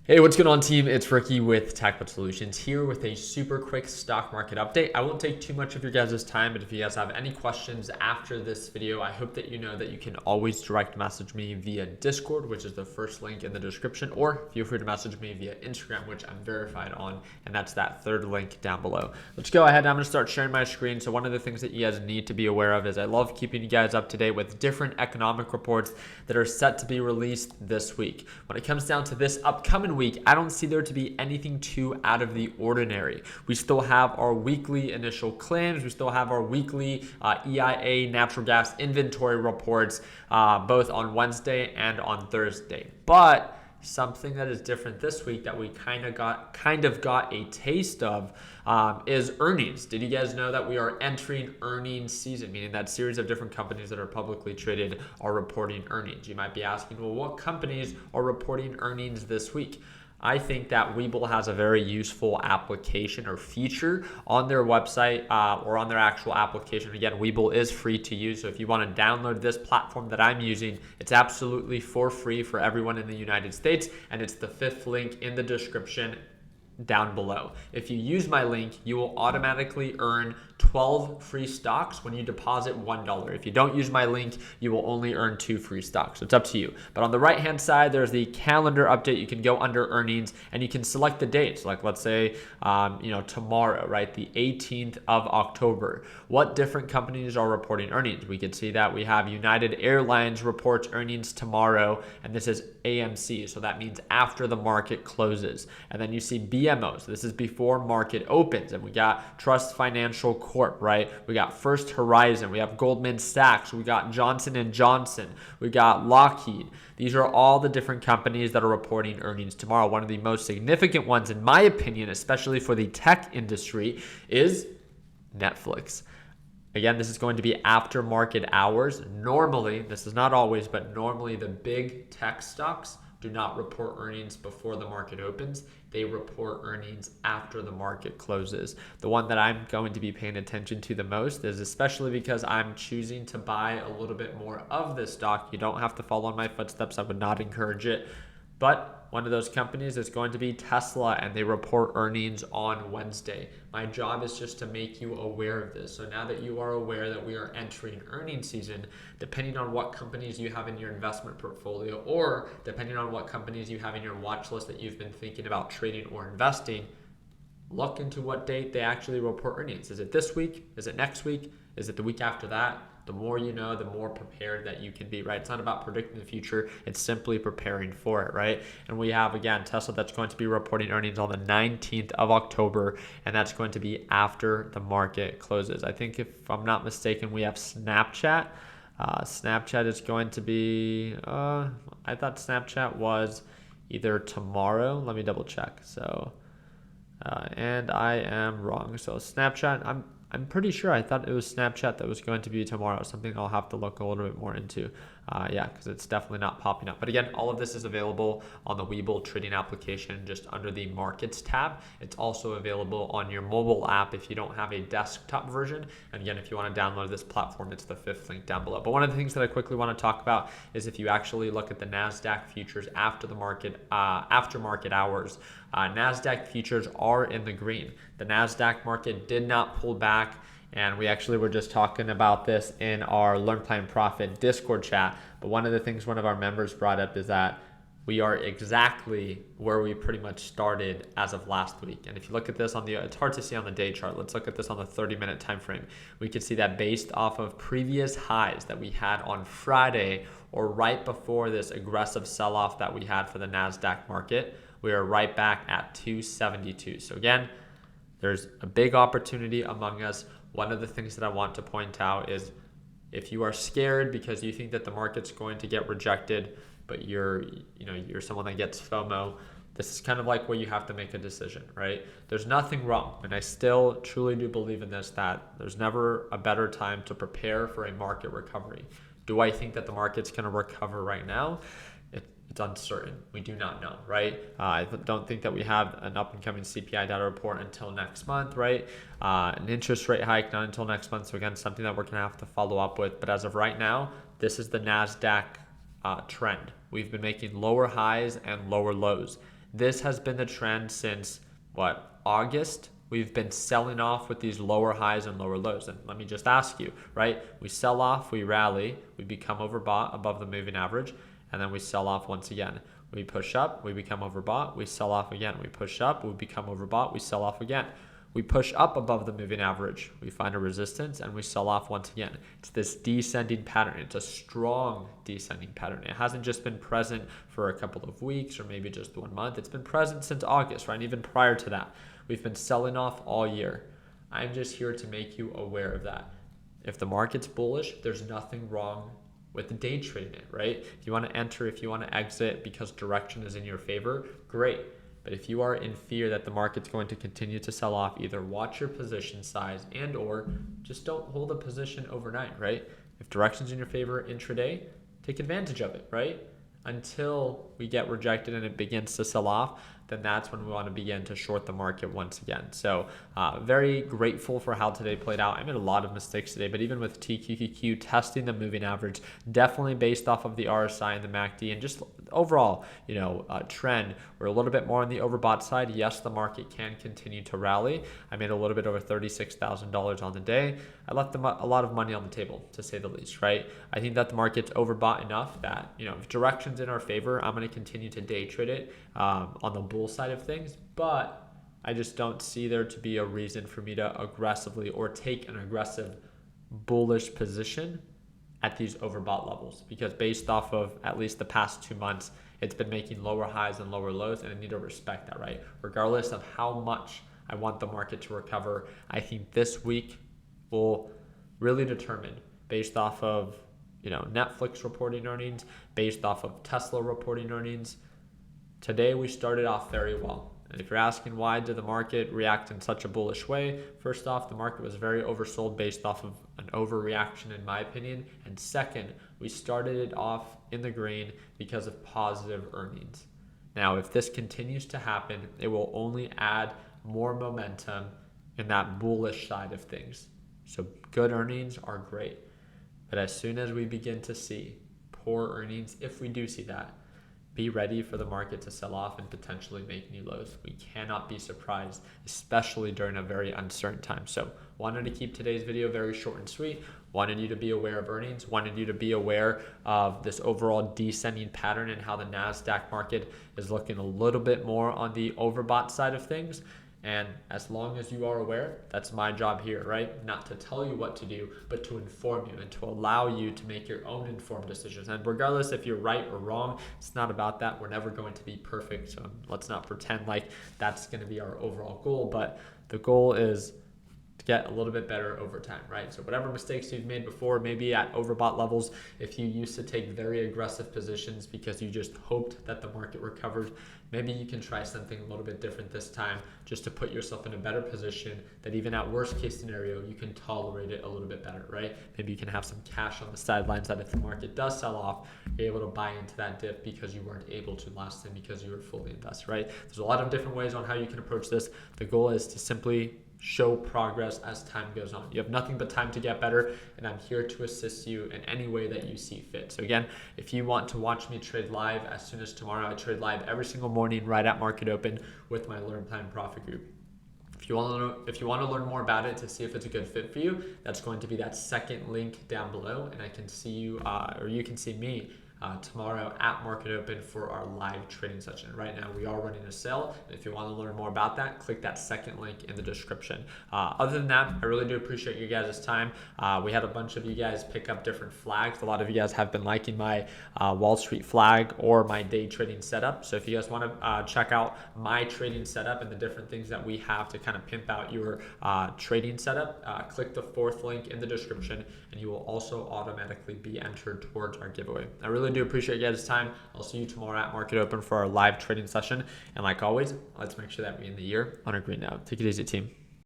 Hey, what's going on, team? It's Ricky with TechBud Solutions here with a super quick stock market update. I won't take too much of your guys' time, but if you guys have any questions after this video, I hope that you know that you can always direct message me via Discord, which is the first link in the description, or feel free to message me via Instagram, which I'm verified on, and that's that third link down below. Let's go ahead. I'm going to start sharing my screen. So one of the things that you guys need to be aware of is I love keeping you guys up to date with different economic reports that are set to be released this week. When it comes down to this upcoming week, I don't see there to be anything too out of the ordinary. We still have our weekly initial claims. We still have our weekly EIA natural gas inventory reports, both on Wednesday and on Thursday. But something that is different this week that we kind of got a taste of is earnings. Did you guys know that we are entering earnings season, meaning that series of different companies that are publicly traded are reporting earnings? You might be asking, well, what companies are reporting earnings this week? I think that Webull has a very useful application or feature on their website or on their actual application. Again, Webull is free to use. So if you want to download this platform that I'm using, it's absolutely for free for everyone in the United States. And it's the fifth link in the description down below. If you use my link, you will automatically earn 12 free stocks when you deposit $1. If you don't use my link, you will only earn 2 free stocks. So it's up to you. But on the right hand side, there's the calendar update. You can go under earnings and you can select the dates. Like let's say, tomorrow, right? The 18th of October. What different companies are reporting earnings? We can see that we have United Airlines reports earnings tomorrow, and this is AMC. So that means after the market closes. And then you see BMOs. This is before market opens. And we got Trust Financial Corp, right? We got First Horizon. We have Goldman Sachs. We got Johnson & Johnson. We got Lockheed. These are all the different companies that are reporting earnings tomorrow. One of the most significant ones, in my opinion, especially for the tech industry, is Netflix. Again, this is going to be after market hours. Normally, this is not always, but normally the big tech stocks do not report earnings before the market opens. They report earnings after the market closes. The one that I'm going to be paying attention to the most is, especially because I'm choosing to buy a little bit more of this stock. You don't have to follow in my footsteps. I would not encourage it. But one of those companies is going to be Tesla, and they report earnings on Wednesday. My job is just to make you aware of this. So now that you are aware that we are entering earnings season, depending on what companies you have in your investment portfolio, or depending on what companies you have in your watch list that you've been thinking about trading or investing, look into what date they actually report earnings. Is it this week? Is it next week? Is it the week after that? The more you know, the more prepared that you can be, right? It's not about predicting the future. It's simply preparing for it, right? And we have, again, Tesla that's going to be reporting earnings on the 19th of October, and that's going to be after the market closes. I think, if I'm not mistaken, we have Snapchat. Snapchat is going to be, I thought Snapchat was either tomorrow. Let me double check. So, and I am wrong. So Snapchat, I'm pretty sure I thought it was Snapchat that was going to be tomorrow. Something I'll have to look a little bit more into. Because it's definitely not popping up. But again, all of this is available on the Webull trading application, just under the markets tab. It's also available on your mobile app if you don't have a desktop version. And again, if you want to download this platform, it's the fifth link down below. But one of the things that I quickly want to talk about is if you actually look at the NASDAQ futures after market hours, NASDAQ futures are in the green. The NASDAQ market did not pull back. And we actually were just talking about this in our Learn, Plan, Profit Discord chat. But one of the things one of our members brought up is that we are exactly where we pretty much started as of last week. And if you look at this it's hard to see on the day chart. Let's look at this on the 30-minute time frame. We can see that based off of previous highs that we had on Friday, or right before this aggressive sell-off that we had for the NASDAQ market, we are right back at 272. So again, there's a big opportunity among us. One of the things that I want to point out is, if you are scared because you think that the market's going to get rejected, but you're someone that gets FOMO, this is kind of like where you have to make a decision, right? There's nothing wrong, and I still truly do believe in this, that there's never a better time to prepare for a market recovery. Do I think that the market's going to recover right now? It's uncertain. We do not know, right? I don't think that we have an up-and-coming CPI data report until next month, right? An interest rate hike not until next month. So again, something that we're going to have to follow up with. But as of right now, this is the NASDAQ trend. We've been making lower highs and lower lows. This has been the trend since what, August? We've been selling off with these lower highs and lower lows. And let me just ask you, right? We sell off, we rally, we become overbought above the moving average, and then we sell off once again. We push up, we become overbought, we sell off again. We push up, we become overbought, we sell off again. We push up above the moving average, we find a resistance, and we sell off once again. It's this descending pattern. It's a strong descending pattern. It hasn't just been present for a couple of weeks or maybe just 1 month. It's been present since August, right? Even prior to that, we've been selling off all year. I'm just here to make you aware of that. If the market's bullish, there's nothing wrong with day trading it, right? If you want to enter, if you want to exit because direction is in your favor, great. But if you are in fear that the market's going to continue to sell off, either watch your position size and or just don't hold a position overnight, right? If direction's in your favor intraday, take advantage of it, right? Until we get rejected and it begins to sell off, then that's when we want to begin to short the market once again. So very grateful for how today played out. I made a lot of mistakes today, but even with TQQQ testing the moving average, definitely based off of the RSI and the MACD and just overall, trend, we're a little bit more on the overbought side. Yes, the market can continue to rally. I made a little bit over $36,000 on the day. I left a lot of money on the table, to say the least, right? I think that the market's overbought enough that, if direction's in our favor, I'm going to continue to day trade it on the bull side of things, but I just don't see there to be a reason for me to aggressively or take an aggressive bullish position at these overbought levels, because based off of at least the past 2 months, it's been making lower highs and lower lows, and I need to respect that, right? Regardless of how much I want the market to recover, I think this week will really determine based off of Netflix reporting earnings, based off of Tesla reporting earnings. Today we started off very well. And if you're asking why did the market react in such a bullish way, first off, the market was very oversold based off of an overreaction in my opinion. And second, we started it off in the green because of positive earnings. Now, if this continues to happen, it will only add more momentum in that bullish side of things. So good earnings are great. But as soon as we begin to see poor earnings, if we do see that, be ready for the market to sell off and potentially make new lows. We cannot be surprised, especially during a very uncertain time. So wanted to keep today's video very short and sweet. Wanted you to be aware of earnings. Wanted you to be aware of this overall descending pattern and how the NASDAQ market is looking a little bit more on the overbought side of things. And as long as you are aware, that's my job here, right? Not to tell you what to do, but to inform you and to allow you to make your own informed decisions. And regardless if you're right or wrong, it's not about that. We're never going to be perfect. So let's not pretend like that's going to be our overall goal. But the goal is to get a little bit better over time, right? So whatever mistakes you've made before, maybe at overbought levels, if you used to take very aggressive positions because you just hoped that the market recovered, maybe you can try something a little bit different this time just to put yourself in a better position that even at worst case scenario, you can tolerate it a little bit better, right? Maybe you can have some cash on the sidelines that if the market does sell off, you're able to buy into that dip because you weren't able to last time because you were fully invested, right? There's a lot of different ways on how you can approach this. The goal is to simply show progress as time goes on. You have nothing but time to get better, and I'm here to assist you in any way that you see fit. So again, if you want to watch me trade live as soon as tomorrow, I trade live every single morning right at market open with my Learn Plan Profit group. If you want to learn more about it to see if it's a good fit for you, that's going to be that second link down below, and I can see you, or you can see me tomorrow at market open for our live trading session. Right now we are running a sale, and if you want to learn more about that, click that second link in the description. Other than that, I really do appreciate you guys' time. We had a bunch of you guys pick up different flags. A lot of you guys have been liking my Wall Street flag or my day trading setup. So if you guys want to check out my trading setup and the different things that we have to kind of pimp out your trading setup, click the fourth link in the description, and you will also automatically be entered towards our giveaway. I really do appreciate you guys' time. I'll see you tomorrow at market open for our live trading session. And like always, let's make sure that we end the year on a green note. Take it easy, team.